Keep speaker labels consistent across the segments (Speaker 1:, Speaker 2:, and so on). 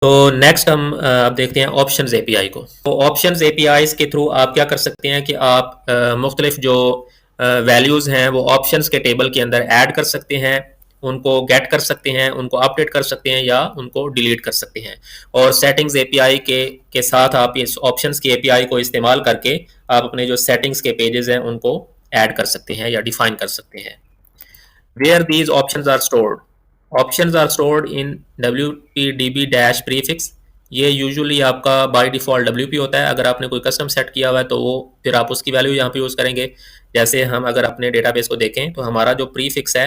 Speaker 1: तो नेक्स्ट हम अब देखते हैं ऑप्शंस एपीआई को। तो ऑप्शंस एपीआईज के थ्रू आप क्या कर सकते हैं कि आप मुख्तलिफ जो वैल्यूज़ हैं वो ऑप्शंस के टेबल के अंदर ऐड कर सकते हैं, उनको गेट कर सकते हैं, उनको अपडेट कर सकते हैं या उनको डिलीट कर सकते हैं। और सेटिंग्स एपीआई के साथ आप इस ऑप्शंस की एपीआई को इस्तेमाल करके आप अपने जो सेटिंग्स के पेजेस हैं उनको ऐड कर सकते हैं या डिफाइन कर सकते हैं। Where these options are stored. Options are stored in WPDB dash prefix. ये यूजुअली आपका बाय डिफ़ॉल्ट WP होता है। अगर आपने कोई कस्टम सेट किया हुआ है तो वो फिर आप उसकी वैल्यू यहाँ पे यूज़ करेंगे। जैसे हम अगर अपने डेटाबेस को देखें तो हमारा जो प्रीफिक्स है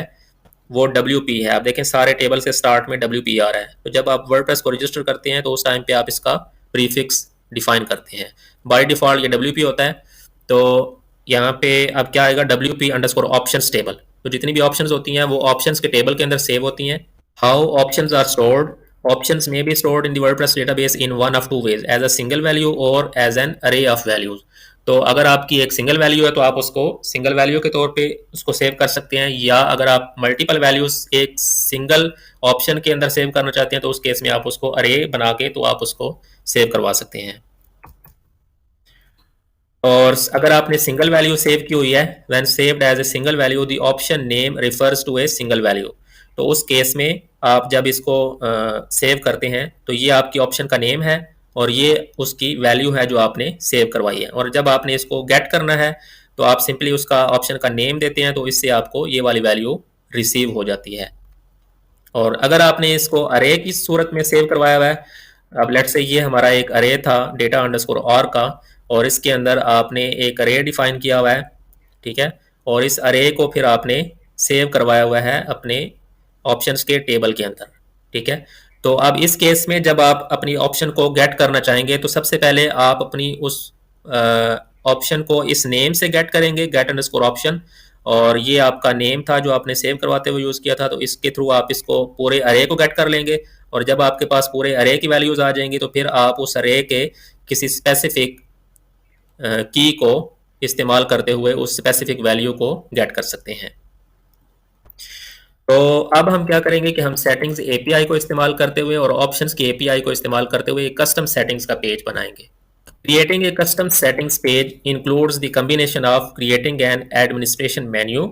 Speaker 1: वो WP है। आप देखें सारे टेबल से स्टार्ट में WP आ रहा है। तो जब आप वर्डप्रेस को रजिस्टर करते हैं तो उस टाइम पे आप इसका प्रीफिक्स डिफाइन करते हैं। बाय डिफ़ॉल्ट ये WP होता है। तो यहाँ पे अब क्या आएगा, WP अंडरस्कोर ऑप्शंस टेबल। तो जितनी भी ऑप्शंस होती हैं वो ऑप्शंस के टेबल के अंदर सेव होती हैं। How options are stored. Options may be stored in the WordPress database in one of two ways, as a single value or as an array of values. तो अगर आपकी एक सिंगल वैल्यू है तो आप उसको सिंगल वैल्यू के तौर पे उसको सेव कर सकते हैं, या अगर आप मल्टीपल वैल्यूज एक सिंगल ऑप्शन के अंदर सेव करना चाहते हैं तो उस केस में आप उसको अरे बना के तो आप उसको सेव करवा सकते हैं। और अगर आपने सिंगल वैल्यू सेव की हुई है, when saved as a single value the option name refers to a single value, तो उस केस में आप जब इसको सेव करते हैं तो ये आपकी ऑप्शन का नेम है और ये उसकी वैल्यू है जो आपने सेव करवाई है। और जब आपने इसको गेट करना है तो आप सिंपली उसका ऑप्शन का नेम देते हैं, तो इससे आपको ये वाली वैल्यू रिसीव हो जाती है। और अगर आपने इसको अरे की सूरत में सेव करवाया हुआ है, अब लेट से ये हमारा एक अरे था डेटा अंडरस्कोर और का, और इसके अंदर आपने एक अरे डिफाइन किया हुआ है, ठीक है, और इस अरे को फिर आपने सेव करवाया हुआ है अपने ऑप्शंस के टेबल के अंदर, ठीक है। तो अब इस केस में जब आप अपनी ऑप्शन को गेट करना चाहेंगे तो सबसे पहले आप अपनी उस ऑप्शन को इस नेम से गेट करेंगे, गेट अंडरस्कोर ऑप्शन, और ये आपका नेम था जो आपने सेव करवाते हुए यूज़ किया था, तो इसके थ्रू आप इसको पूरे अरे को गेट कर लेंगे। और जब आपके पास पूरे अरे की वैल्यूज़ आ जाएंगी तो फिर आप उस अरे के किसी स्पेसिफिक की को इस्तेमाल करते हुए उस स्पेसिफिक वैल्यू को गेट कर सकते हैं। तो अब हम क्या करेंगे कि हम सेटिंग्स एपीआई को इस्तेमाल करते हुए और ऑप्शंस की एपीआई को इस्तेमाल करते हुए एक कस्टम सेटिंग्स का पेज बनाएंगे। Creating a custom settings page includes the combination of creating an administration menu.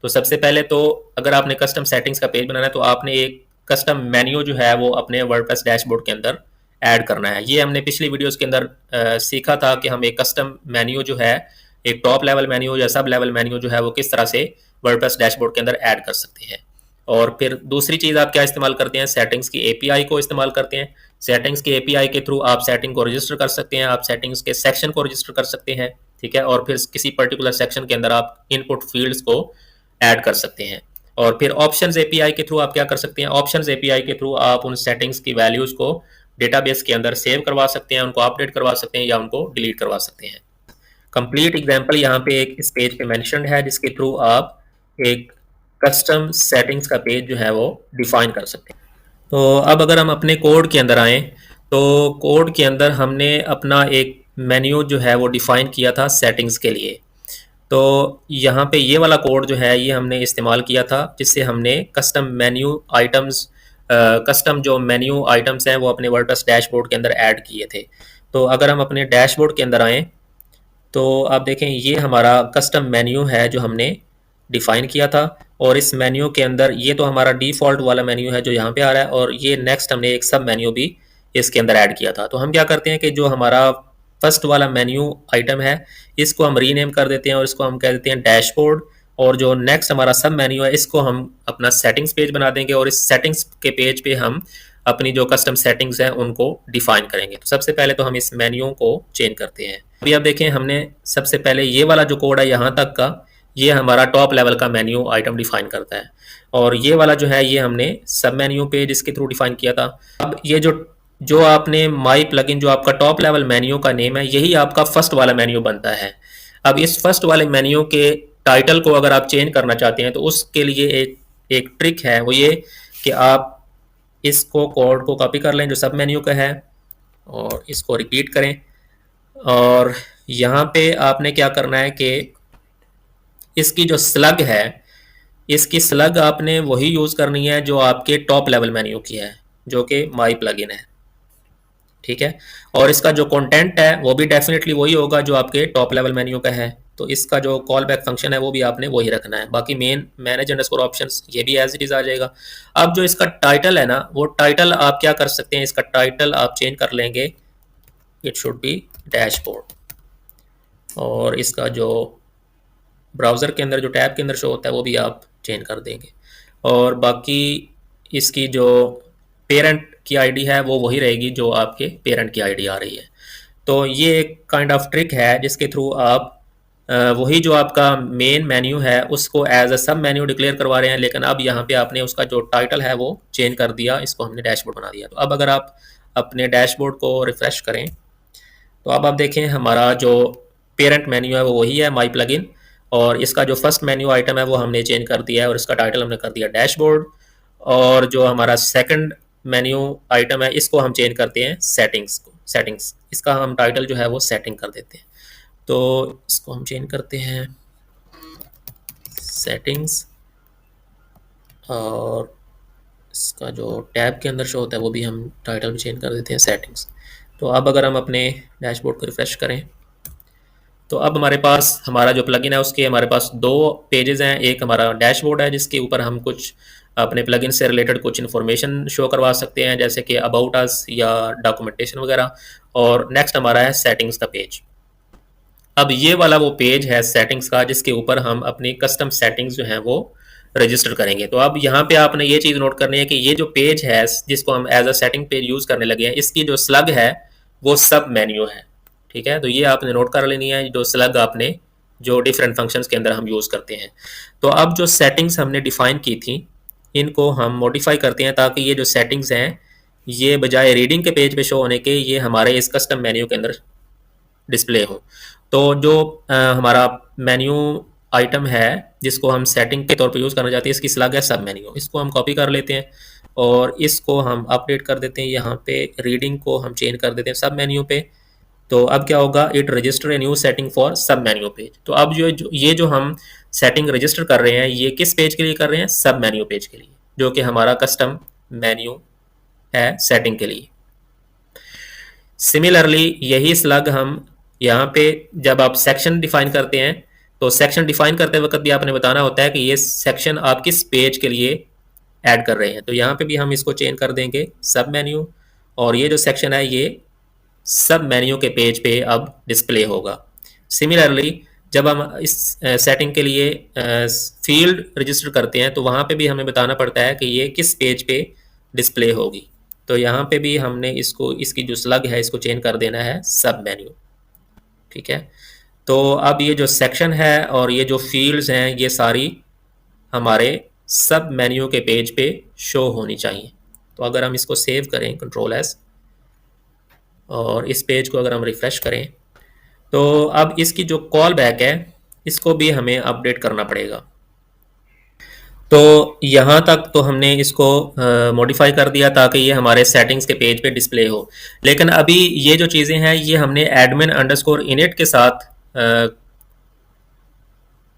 Speaker 1: तो सबसे पहले तो अगर आपने कस्टम सेटिंग्स का पेज बनाना है तो आपने एक कस्टम मेन्यू जो है वो अपने वर्डप्रेस डैशबोर्ड के अंदर ऐड करना है। ये हमने पिछली वीडियोस के अंदर सीखा था कि हम एक कस्टम मेन्यू जो है, एक टॉप लेवल मेन्यू या सब लेवल मेन्यू जो है वो किस तरह से वर्डप्रेस डैशबोर्ड के अंदर ऐड कर सकते हैं। और फिर दूसरी चीज़ आप क्या इस्तेमाल करते हैं, सेटिंग्स की एपीआई को इस्तेमाल करते हैं। सेटिंग्स की एपीआई के थ्रू आप सेटिंग को रजिस्टर कर सकते हैं, आप सेटिंग्स के सेक्शन को रजिस्टर कर सकते हैं, ठीक है, और फिर किसी पर्टिकुलर सेक्शन के अंदर आप इनपुट फील्ड्स को ऐड कर सकते हैं। और फिर ऑप्शंस एपीआई के थ्रू आप क्या कर सकते हैं, ऑप्शंस एपीआई के थ्रू आप उन सेटिंग्स की वैल्यूज़ को डेटाबेस के अंदर सेव करवा सकते हैं, उनको अपडेट करवा सकते हैं या उनको डिलीट करवा सकते हैं। कंप्लीट एग्जाम्पल यहाँ पे एक इस पेज पे मेंशन्ड है जिसके थ्रू आप एक कस्टम सेटिंग्स का पेज जो है वो डिफाइन कर सकते हैं। तो अब अगर हम अपने कोड के अंदर आएँ तो कोड के अंदर हमने अपना एक मेन्यू जो है वो डिफाइन किया था सेटिंग्स के लिए। तो यहाँ पे ये वाला कोड जो है ये हमने इस्तेमाल किया था जिससे हमने कस्टम मेन्यू आइटम्स, कस्टम जो मेन्यू आइटम्स हैं वो अपने वर्डप्रेस डैशबोर्ड के अंदर ऐड किए थे। तो अगर हम अपने डैशबोर्ड के अंदर आएँ तो आप देखें ये हमारा कस्टम मेन्यू है जो हमने डिफाइन किया था, और इस मेन्यू के अंदर ये तो हमारा डिफ़ॉल्ट वाला मेन्यू है जो यहाँ पे आ रहा है, और ये नेक्स्ट हमने एक सब मेन्यू भी इसके अंदर ऐड किया था। तो हम क्या करते हैं कि जो हमारा फर्स्ट वाला मेन्यू आइटम है इसको हम रीनेम कर देते हैं और इसको हम कह देते हैं डैशबोर्ड, और जो नेक्स्ट हमारा सब मेन्यू है इसको हम अपना सेटिंग्स पेज बना देंगे और इस सेटिंग्स के पेज पे हम अपनी जो कस्टम सेटिंग्स हैं उनको डिफाइन करेंगे। तो सबसे पहले तो हम इस मेन्यू को चेंज करते हैं। अभी आप देखें हमने सबसे पहले ये वाला जो कोड है यहाँ तक का, ये हमारा टॉप लेवल का मेन्यू आइटम डिफाइन करता है, और ये वाला जो है ये हमने सब मेन्यू पेज इसके थ्रू डिफाइन किया था। अब ये जो जो आपने माई प्लगइन जो आपका टॉप लेवल मेन्यू का नेम है यही आपका फर्स्ट वाला मेन्यू बनता है। अब इस फर्स्ट वाले मेन्यू के टाइटल को अगर आप चेंज करना चाहते हैं तो उसके लिए एक ट्रिक है, वो ये कि आप इसको कोड को कॉपी कर लें जो सब मेन्यू का है और इसको रिपीट करें, और यहाँ पे आपने क्या करना है कि इसकी जो स्लग है इसकी स्लग आपने वही यूज़ करनी है जो आपके टॉप लेवल मेन्यू की है जो कि माई प्लगइन है। ठीक है। और इसका जो कंटेंट है वो भी डेफिनेटली वही होगा जो आपके टॉप लेवल मेन्यू का है। तो इसका जो कॉल बैक फंक्शन है वो भी आपने वही रखना है। बाकी मेन मैनेज अंडरस्कोर ऑप्शंस ये भी एज इट इज आ जाएगा। अब जो इसका टाइटल है ना, वो टाइटल आप क्या कर सकते हैं, इसका टाइटल आप चेंज कर लेंगे, इट शुड बी डैशबोर्ड। और इसका जो ब्राउज़र के अंदर जो टैब के अंदर शो होता है वो भी आप चेंज कर देंगे। और बाकी इसकी जो पेरेंट की आईडी है वो वही रहेगी जो आपके पेरेंट की आईडी आ रही है। तो ये एक काइंड ऑफ ट्रिक है जिसके थ्रू आप वही जो आपका मेन मेन्यू है उसको एज अ सब मेन्यू डिक्लेयर करवा रहे हैं, लेकिन अब यहाँ पे आपने उसका जो टाइटल है वो चेंज कर दिया, इसको हमने डैशबोर्ड बना दिया। तो अब अगर आप अपने डैशबोर्ड को रिफ्रेश करें तो अब आप देखें हमारा जो पेरेंट मेन्यू है वो वही है, माई प्लगइन। और इसका जो फर्स्ट मेन्यू आइटम है वो हमने चेंज कर दिया है और इसका टाइटल हमने कर दिया डैशबोर्ड। और जो हमारा सेकंड मेन्यू आइटम है इसको हम चेंज करते हैं सेटिंग्स को, सेटिंग्स, इसका हम टाइटल जो है वो सेटिंग कर देते हैं। तो इसको हम चेंज करते हैं सेटिंग्स, और इसका जो टैब के अंदर शो होता है वो भी हम टाइटल भी चेंज कर देते हैं सेटिंग्स। तो अब अगर हम अपने डैशबोर्ड को रिफ्रेश करें तो अब हमारे पास हमारा जो प्लगइन है उसके हमारे पास दो पेजेस हैं। एक हमारा डैशबोर्ड है जिसके ऊपर हम कुछ अपने प्लगइन से रिलेटेड कुछ इन्फॉर्मेशन शो करवा सकते हैं जैसे कि अबाउट अस या डॉक्यूमेंटेशन वगैरह। और नेक्स्ट हमारा है सेटिंग्स का पेज। अब ये वाला वो पेज है सेटिंग्स का जिसके ऊपर हम अपनी कस्टम सेटिंग्स जो हैं वो रजिस्टर करेंगे। तो अब यहाँ पे आपने ये चीज़ नोट करनी है कि ये जो पेज है जिसको हम as a setting page use करने लगे हैं, इसकी जो स्लग है वो सब मेन्यू है। ठीक है, तो ये आपने नोट कर लेनी है, जो स्लग आपने जो डिफरेंट फंक्शंस के अंदर हम यूज़ करते हैं। तो अब जो सेटिंग्स हमने डिफाइन की थी इनको हम मॉडिफाई करते हैं ताकि ये जो सेटिंग्स हैं ये बजाय रीडिंग के पेज पे शो होने के ये हमारे इस कस्टम मेन्यू के अंदर डिस्प्ले हो। तो जो हमारा मेन्यू आइटम है जिसको हम सेटिंग के तौर पे यूज़ करना चाहते हैं, इसकी स्लग है सब मेन्यू, इसको हम कॉपी कर लेते हैं और इसको हम अपडेट कर देते हैं। यहाँ पे रीडिंग को हम चेंज कर देते हैं सब मेन्यू पे। तो अब क्या होगा, it register a new setting for सब मेन्यू पेज। तो अब ये जो हम सेटिंग रजिस्टर कर रहे हैं ये किस पेज के लिए कर रहे हैं, सब मेन्यू पेज के लिए, जो कि हमारा कस्टम मेन्यू है सेटिंग के लिए। सिमिलरली यही स्लग हम यहाँ पे जब आप सेक्शन डिफाइन करते हैं तो सेक्शन डिफाइन करते वक्त भी आपने बताना होता है कि ये सेक्शन आप किस पेज के लिए ऐड कर रहे हैं। तो यहाँ पे भी हम इसको चेंज कर देंगे सब मेन्यू, और ये जो सेक्शन है ये सब मेन्यू के पेज पे अब डिस्प्ले होगा। सिमिलरली जब हम इस सेटिंग के लिए फील्ड रजिस्टर करते हैं तो वहाँ पे भी हमें बताना पड़ता है कि ये किस पेज पे डिस्प्ले होगी। तो यहाँ पे भी हमने इसको इसकी जो स्लग है इसको चेंज कर देना है सब मेन्यू। ठीक है, तो अब ये जो सेक्शन है और ये जो फील्ड्स हैं ये सारी हमारे सब मेन्यू के पेज पे शो होनी चाहिए। तो अगर हम इसको सेव करें कंट्रोल एस और इस पेज को अगर हम रिफ्रेश करें तो अब इसकी जो कॉल बैक है इसको भी हमें अपडेट करना पड़ेगा। तो यहाँ तक तो हमने इसको मॉडिफाई कर दिया ताकि ये हमारे सेटिंग्स के पेज पे डिस्प्ले हो। लेकिन अभी ये जो चीज़ें हैं ये हमने एडमिन अंडरस्कोर इनिट के साथ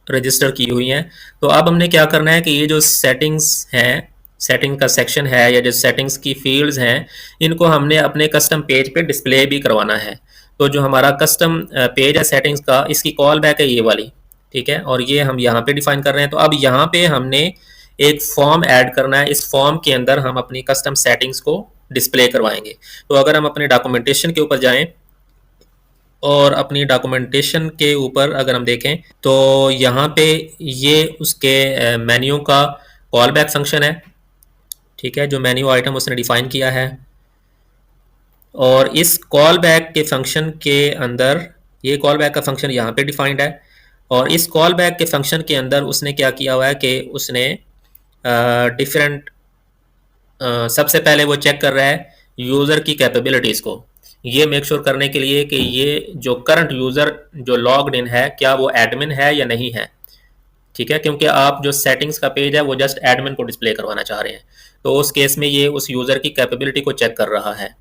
Speaker 1: रजिस्टर की हुई हैं। तो अब हमने क्या करना है कि ये जो सेटिंग्स हैं, सेटिंग का सेक्शन है या जो सेटिंग्स की फील्ड्स हैं इनको हमने अपने कस्टम पेज पे डिस्प्ले भी करवाना है। तो जो हमारा कस्टम पेज है सेटिंग्स का इसकी कॉल बैक है ये वाली। ठीक है, और ये हम यहाँ पे डिफाइन कर रहे हैं। तो अब यहाँ पे हमने एक फॉर्म ऐड करना है, इस फॉर्म के अंदर हम अपनी कस्टम सेटिंग्स को डिस्प्ले करवाएंगे। तो अगर हम अपने डॉक्यूमेंटेशन के ऊपर जाएं और अपनी डॉक्यूमेंटेशन के ऊपर अगर हम देखें तो यहाँ पे ये उसके मेन्यू का कॉल बैक फंक्शन है। ठीक है, जो मेन्यू आइटम उसने डिफाइन किया है, और इस कॉल बैक के फंक्शन के अंदर ये कॉल बैक का फंक्शन यहाँ पे डिफाइंड है। और इस कॉल बैक के फंक्शन के अंदर उसने क्या किया हुआ है कि उसने डिफरेंट सबसे पहले वो चेक कर रहा है यूज़र की कैपेबिलिटीज़ को, ये मेक श्योर करने के लिए कि ये जो करंट यूज़र जो लॉग्ड इन है क्या वो एडमिन है या नहीं है। ठीक है, क्योंकि आप जो सेटिंग्स का पेज है वो जस्ट एडमिन को डिस्प्ले करवाना चाह रहे हैं, तो उस केस में ये उस यूज़र की कैपेबिलिटी को चेक कर रहा है।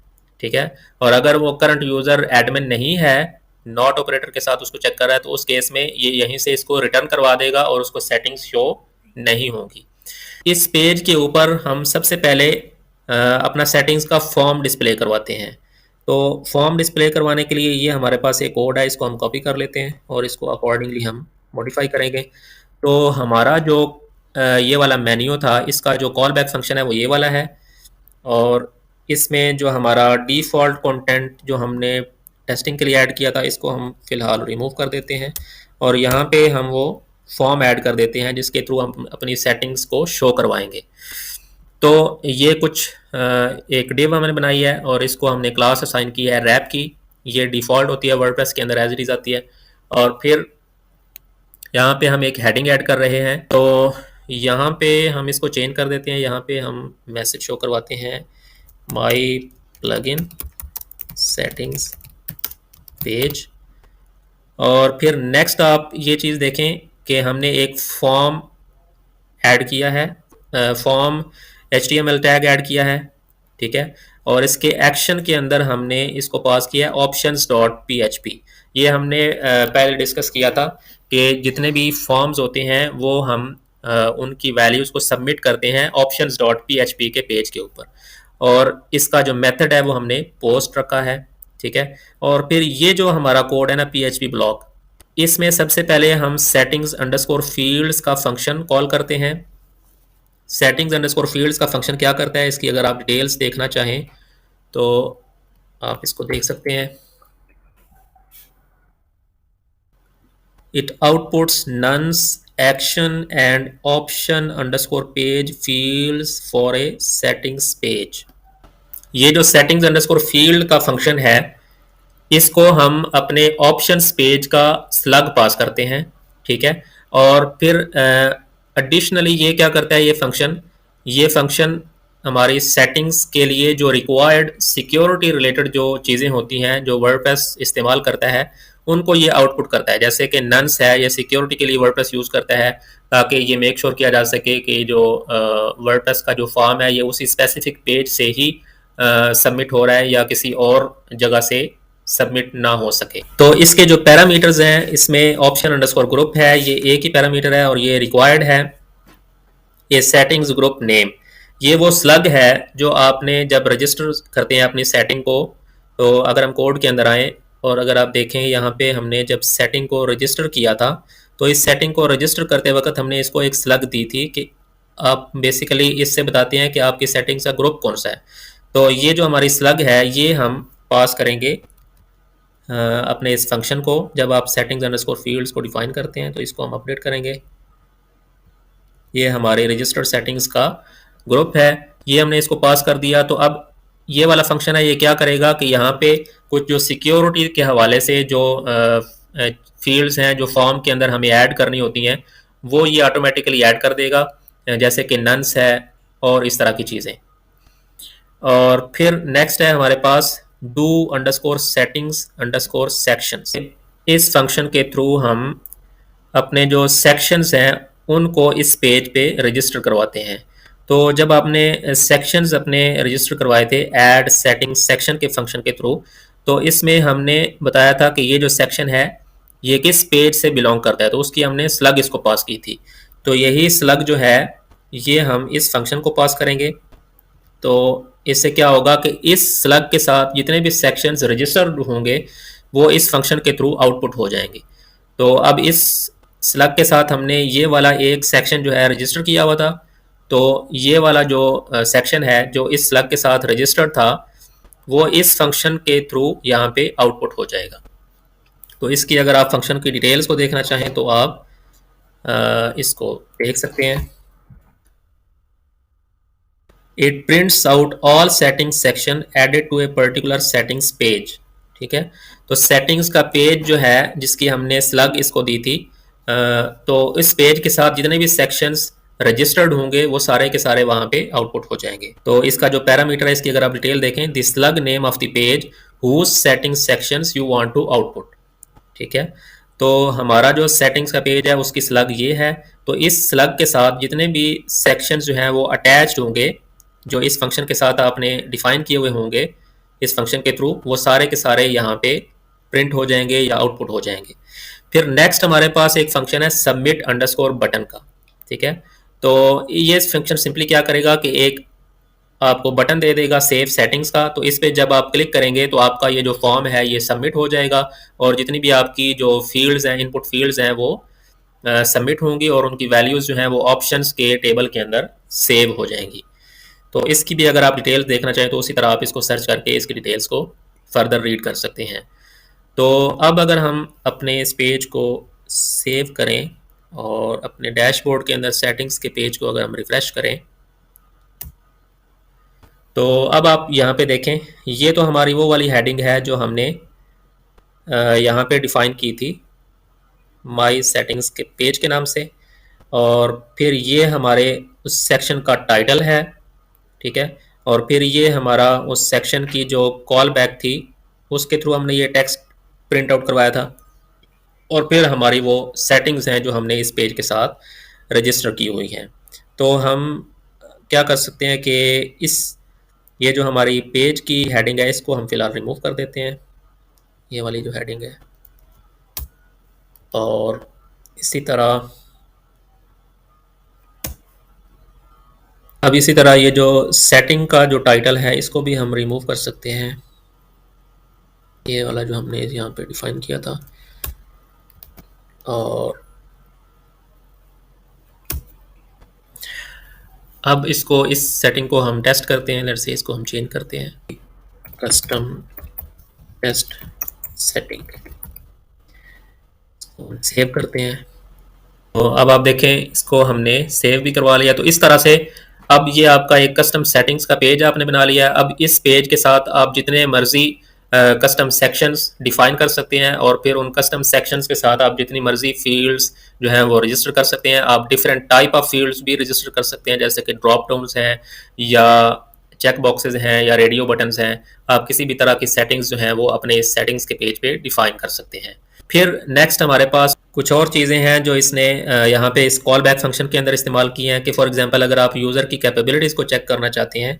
Speaker 1: ठीक है, और अगर वो करंट यूज़र एडमिन नहीं है, नॉट ऑपरेटर के साथ उसको चेक कर रहा है, तो उस केस में ये यहीं से इसको रिटर्न करवा देगा और उसको सेटिंग्स शो नहीं होगी। इस पेज के ऊपर हम सबसे पहले अपना सेटिंग्स का फॉर्म डिस्प्ले करवाते हैं। तो फॉर्म डिस्प्ले करवाने के लिए ये हमारे पास एक कोड है, इसको हम कॉपी कर लेते हैं और इसको अकॉर्डिंगली हम मॉडिफाई करेंगे। तो हमारा जो ये वाला मेन्यू था, इसका जो कॉल बैक फंक्शन है वो ये वाला है, और इसमें जो हमारा डिफ़ॉल्ट कंटेंट जो हमने टेस्टिंग के लिए ऐड किया था, इसको हम फ़िलहाल रिमूव कर देते हैं और यहाँ पे हम वो फॉर्म ऐड कर देते हैं जिसके थ्रू हम अपनी सेटिंग्स को शो करवाएंगे। तो ये कुछ एक डिव हमने बनाई है और इसको हमने क्लास असाइन की है रैप की। ये डिफ़ॉल्ट होती है वर्डप्रेस के अंदर, एज इट इज़ आती है। और फिर यहाँ पे हम एक हेडिंग ऐड कर रहे हैं, तो यहाँ पे हम इसको चेंज कर देते हैं। यहाँ पे हम मैसेज शो करवाते हैं माई प्लगइन सेटिंग्स पेज। और फिर नेक्स्ट आप ये चीज़ देखें कि हमने एक फॉर्म ऐड किया है, फॉर्म HTML टैग ऐड किया है, ठीक है। और इसके एक्शन के अंदर हमने इसको पास किया है options.php। ये हमने पहले डिस्कस किया था कि जितने भी फॉर्म्स होते हैं वो हम उनकी वैल्यूज़ को सबमिट करते हैं options.php के पेज के ऊपर, और इसका जो मेथड है वो हमने पोस्ट रखा है, ठीक है। और फिर ये जो हमारा कोड है ना PHP ब्लॉक, इसमें सबसे पहले हम सेटिंग्स अंडरस्कोर फील्ड्स का फंक्शन कॉल करते हैं। सेटिंग्स अंडरस्कोर फील्ड्स का फंक्शन क्या करता है, इसकी अगर आप डिटेल्स देखना चाहें तो आप इसको देख सकते हैं। It outputs nuns action and option underscore page fields for a settings page. ये जो सेटिंग्स अंडरस्कोर फील्ड का फंक्शन है, इसको हम अपने ऑप्शंस पेज का स्लग पास करते हैं, ठीक है। और फिर एडिशनली ये क्या करता है, ये फंक्शन हमारी सेटिंग्स के लिए जो रिक्वायर्ड सिक्योरिटी रिलेटेड जो चीज़ें होती हैं जो वर्डप्रेस इस्तेमाल करता है, उनको ये आउटपुट करता है। जैसे कि नन्स है, ये सिक्योरिटी के लिए वर्डप्रेस यूज़ करता है ताकि ये मेक श्योर किया जा सके कि जो वर्डप्रेस का जो फॉर्म है ये उसी स्पेसिफिक पेज से ही सबमिट हो रहा है या किसी और जगह से सबमिट ना हो सके। तो इसके जो पैरामीटर्स हैं, इसमें ऑप्शन अंडरस्कोर ग्रुप है, ये एक ही पैरामीटर है और ये रिक्वायर्ड है। ये सेटिंग्स ग्रुप नेम, ये वो स्लग है जो आपने जब रजिस्टर करते हैं अपनी सेटिंग को। तो अगर हम कोड के अंदर आएँ और अगर आप देखें यहाँ पे हमने जब सेटिंग को रजिस्टर किया था, तो इस सेटिंग को रजिस्टर करते वक्त हमने इसको एक स्लग दी थी कि आप बेसिकली इससे बताते हैं कि आपकी सेटिंग्स का ग्रुप कौन सा है। तो ये जो हमारी स्लग है ये हम पास करेंगे अपने इस फंक्शन को। जब आप सेटिंग्स अंडरस्कोर फील्ड्स को डिफाइन करते हैं तो इसको हम अपडेट करेंगे। ये हमारे रजिस्टर्ड सेटिंग्स का ग्रुप है, ये हमने इसको पास कर दिया। तो अब ये वाला फंक्शन है, ये क्या करेगा कि यहाँ पे कुछ जो सिक्योरिटी के हवाले से जो फील्ड्स हैं जो फॉर्म के अंदर हमें ऐड करनी होती हैं, वो ये ऑटोमेटिकली ऐड कर देगा, जैसे कि नन्स है और इस तरह की चीज़ें। और फिर नेक्स्ट है हमारे पास do underscore settings underscore sections. इस फंक्शन के थ्रू हम अपने जो सेक्शंस हैं उनको इस पेज पे रजिस्टर करवाते हैं। तो जब आपने सेक्शंस अपने रजिस्टर करवाए थे ऐड सेटिंग सेक्शन के फंक्शन के थ्रू, तो इसमें हमने बताया था कि ये जो सेक्शन है ये किस पेज से बिलोंग करता है, तो उसकी हमने स्लग इसको पास की थी। तो यही स्लग जो है ये हम इस फंक्शन को पास करेंगे। तो इससे क्या होगा कि इस स्लग के साथ जितने भी सेक्शंस रजिस्टर्ड होंगे वो इस फंक्शन के थ्रू आउटपुट हो जाएंगे। तो अब इस स्लग के साथ हमने ये वाला एक सेक्शन जो है रजिस्टर किया हुआ था, तो ये वाला जो सेक्शन है जो इस स्लग के साथ रजिस्टर्ड था वो इस फंक्शन के थ्रू यहाँ पे आउटपुट हो जाएगा। तो इसकी अगर आप फंक्शन की डिटेल्स को देखना चाहें तो आप इसको देख सकते हैं। It prints out all settings section added to a particular settings page, ठीक है। तो सेटिंग्स का पेज जो है जिसकी हमने स्लग इसको दी थी, तो इस पेज के साथ जितने भी सेक्शंस रजिस्टर्ड होंगे वो सारे के सारे वहाँ पे आउटपुट हो जाएंगे। तो इसका जो पैरामीटर है इसकी अगर आप डिटेल देखें, the slug name of the page whose setting sections you want to output, ठीक है। तो हमारा जो सेटिंग्स का पेज है उसकी स्लग ये है। तो इस स्लग के साथ जितने भी सेक्शंस जो हैं वो अटैच्ड होंगे, जो इस फंक्शन के साथ आपने डिफाइन किए हुए होंगे इस फंक्शन के थ्रू, वो सारे के सारे यहाँ पे प्रिंट हो जाएंगे या आउटपुट हो जाएंगे। फिर नेक्स्ट हमारे पास एक फंक्शन है सबमिट अंडरस्कोर बटन का, ठीक है। तो ये फंक्शन सिंपली क्या करेगा कि एक आपको बटन दे देगा सेव सेटिंग्स का। तो इस पे जब आप क्लिक करेंगे तो आपका ये जो फॉर्म है ये सबमिट हो जाएगा, और जितनी भी आपकी जो फील्ड्स हैं, इनपुट फील्ड्स हैं, वो सबमिट होंगी और उनकी वैल्यूज़ जो हैं वो ऑप्शंस के टेबल के अंदर सेव हो जाएंगी। तो इसकी भी अगर आप डिटेल्स देखना चाहें तो उसी तरह आप इसको सर्च करके इसकी डिटेल्स को फर्दर रीड कर सकते हैं। तो अब अगर हम अपने इस पेज को सेव करें और अपने डैशबोर्ड के अंदर सेटिंग्स के पेज को अगर हम रिफ़्रेश करें, तो अब आप यहाँ पे देखें, ये तो हमारी वो वाली हेडिंग है जो हमने यहाँ पे डिफ़ाइन की थी माई सेटिंग्स के पेज के नाम से। और फिर ये हमारे उस सेक्शन का टाइटल है, ठीक है। और फिर ये हमारा उस सेक्शन की जो कॉल बैक थी उसके थ्रू हमने ये टेक्स्ट प्रिंट आउट करवाया था। और फिर हमारी वो सेटिंग्स हैं जो हमने इस पेज के साथ रजिस्टर की हुई हैं। तो हम क्या कर सकते हैं कि इस ये जो हमारी पेज की हेडिंग है इसको हम फिलहाल रिमूव कर देते हैं, ये वाली जो हेडिंग है। और इसी तरह अब इसी तरह ये जो सेटिंग का जो टाइटल है इसको भी हम रिमूव कर सकते हैं, ये वाला जो हमने यहाँ पे डिफाइन किया था। और अब इसको इस सेटिंग को हम टेस्ट करते हैं। लेट्स से इसको हम चेंज करते हैं, कस्टम टेस्ट सेटिंग, सेव करते हैं। तो अब आप देखें इसको हमने सेव भी करवा लिया। तो इस तरह से अब ये आपका एक कस्टम सेटिंग्स का पेज आपने बना लिया है। अब इस पेज के साथ आप जितने मर्जी कस्टम सेक्शंस डिफाइन कर सकते हैं, और फिर उन कस्टम सेक्शंस के साथ आप जितनी मर्जी फील्ड्स जो हैं वो रजिस्टर कर सकते हैं। आप डिफरेंट टाइप ऑफ फील्ड्स भी रजिस्टर कर सकते हैं, जैसे कि ड्रॉप डाउन्स हैं या चेक बॉक्सेज हैं या रेडियो बटन्स हैं। आप किसी भी तरह की सेटिंग्स जो हैं वो अपने इस सेटिंग्स के पेज पे डिफाइन कर सकते हैं। फिर नेक्स्ट हमारे पास कुछ और चीज़ें हैं जो इसने यहाँ पे इस कॉल बैक फंक्शन के अंदर इस्तेमाल की हैं, कि फॉर एग्जांपल अगर आप यूज़र की कैपेबिलिटीज़ को चेक करना चाहते हैं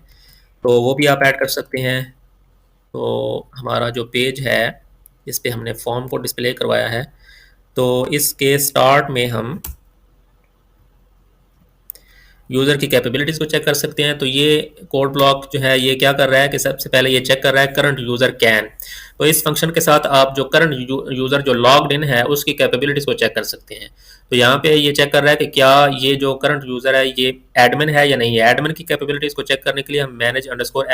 Speaker 1: तो वो भी आप ऐड कर सकते हैं। तो हमारा जो पेज है इस पे हमने फॉर्म को डिस्प्ले करवाया है, तो इसके स्टार्ट में हम यूज़र की कैपेबिलिटीज़ को चेक कर सकते हैं। तो ये कोड ब्लॉक जो है ये क्या कर रहा है कि सबसे पहले ये चेक कर रहा है करंट यूज़र कैन। तो इस फंक्शन के साथ आप जो करंट यूज़र जो लॉग्ड इन है उसकी कैपेबिलिटीज़ को चेक कर सकते हैं। तो यहाँ पे ये चेक कर रहा है कि क्या ये जो करंट यूज़र है ये एडमिन है या नहीं है। एडमिन की कैपेबिलिटीज़ को चेक करने के लिए हम मैनेज अंडरस्कोर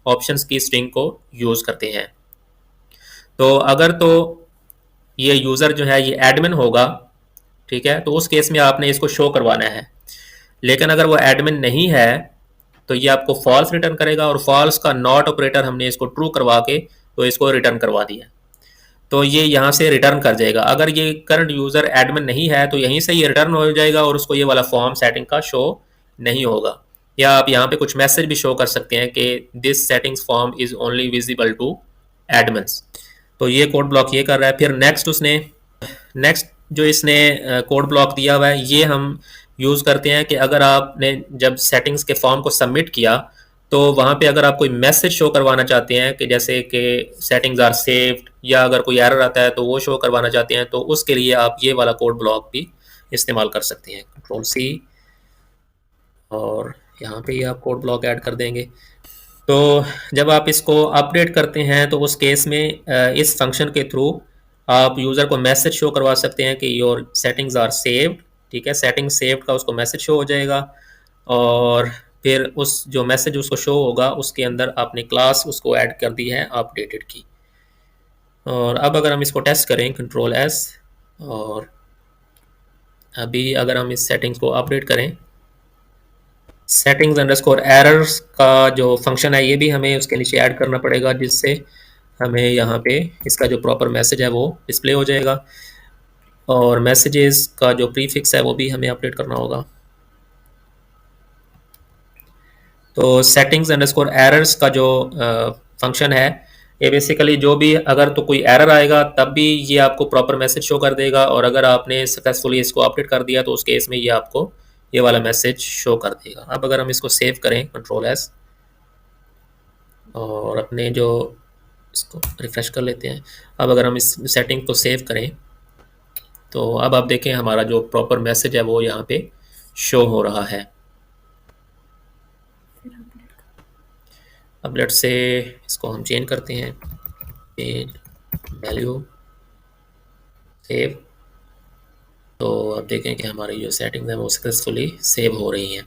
Speaker 1: ऑप्शंस की स्ट्रिंग को यूज़ करते हैं। तो अगर तो ये यूज़र जो है ये एडमिन होगा, ठीक है, तो उस केस में आपने इसको शो करवाना है। लेकिन अगर वो एडमिन नहीं है तो ये आपको फॉल्स रिटर्न करेगा, और फॉल्स का नॉट ऑपरेटर हमने इसको ट्रू करवा के तो इसको रिटर्न करवा दिया, तो ये यहाँ से रिटर्न कर जाएगा। अगर ये करंट यूज़र एडमिन नहीं है तो यहीं से ये रिटर्न हो जाएगा और उसको ये वाला फॉर्म सेटिंग का शो नहीं होगा। या आप यहाँ पे कुछ मैसेज भी शो कर सकते हैं कि this settings form is only visible to admins. तो ये कोड ब्लॉक ये कर रहा है। फिर नेक्स्ट जो इसने कोड ब्लॉक दिया हुआ है ये हम यूज़ करते हैं कि अगर आपने जब सेटिंग्स के फॉर्म को सबमिट किया तो वहाँ पे अगर आप कोई मैसेज शो करवाना चाहते हैं कि जैसे कि सेटिंग्स आर सेव्ड, या अगर कोई एरर आता है तो वो शो करवाना चाहते हैं, तो उसके लिए आप ये वाला कोड ब्लॉक भी इस्तेमाल कर सकते हैं। कंट्रोल सी, और यहाँ पे ये आप कोड ब्लॉक ऐड कर देंगे। तो जब आप इसको अपडेट करते हैं तो उस केस में इस फंक्शन के थ्रू आप यूज़र को मैसेज शो करवा सकते हैं कि योर सेटिंग्स आर सेव्ड, ठीक है। सेटिंग सेव्ड का उसको मैसेज शो हो जाएगा, और फिर उस जो मैसेज उसको शो होगा उसके अंदर आपने क्लास उसको ऐड कर दी है अपडेटेड की। और अब अगर हम इसको टेस्ट करें कंट्रोल एस, और अभी अगर हम इस सेटिंग्स को अपडेट करें, सेटिंग्स अंडरस्कोर एरर्स का जो फंक्शन है ये भी हमें उसके नीचे ऐड करना पड़ेगा, जिससे हमें यहाँ पे इसका जो प्रॉपर मैसेज है वो डिस्प्ले हो जाएगा। और मैसेजेस का जो प्रीफिक्स है वो भी हमें अपडेट करना होगा। तो सेटिंग्स अंडरस्कोर एरर्स का जो फंक्शन है ये बेसिकली जो भी अगर तो कोई एरर आएगा तब भी ये आपको प्रॉपर मैसेज शो कर देगा, और अगर आपने सक्सेसफुली इसको अपडेट कर दिया तो उस केस में ये आपको ये वाला मैसेज शो कर देगा। अब अगर हम इसको सेव करें कंट्रोल एस और अपने जो इसको रिफ्रेश कर लेते हैं, अब अगर हम इस सेटिंग को सेव करें तो अब आप देखें हमारा जो प्रॉपर मैसेज है वो यहाँ पे शो हो रहा है। अब लेट्स से इसको हम चेंज करते हैं, चेंज वैल्यू, सेव। तो अब देखें कि हमारी जो सेटिंग्स हैं वो सक्सेसफुली सेव हो रही हैं।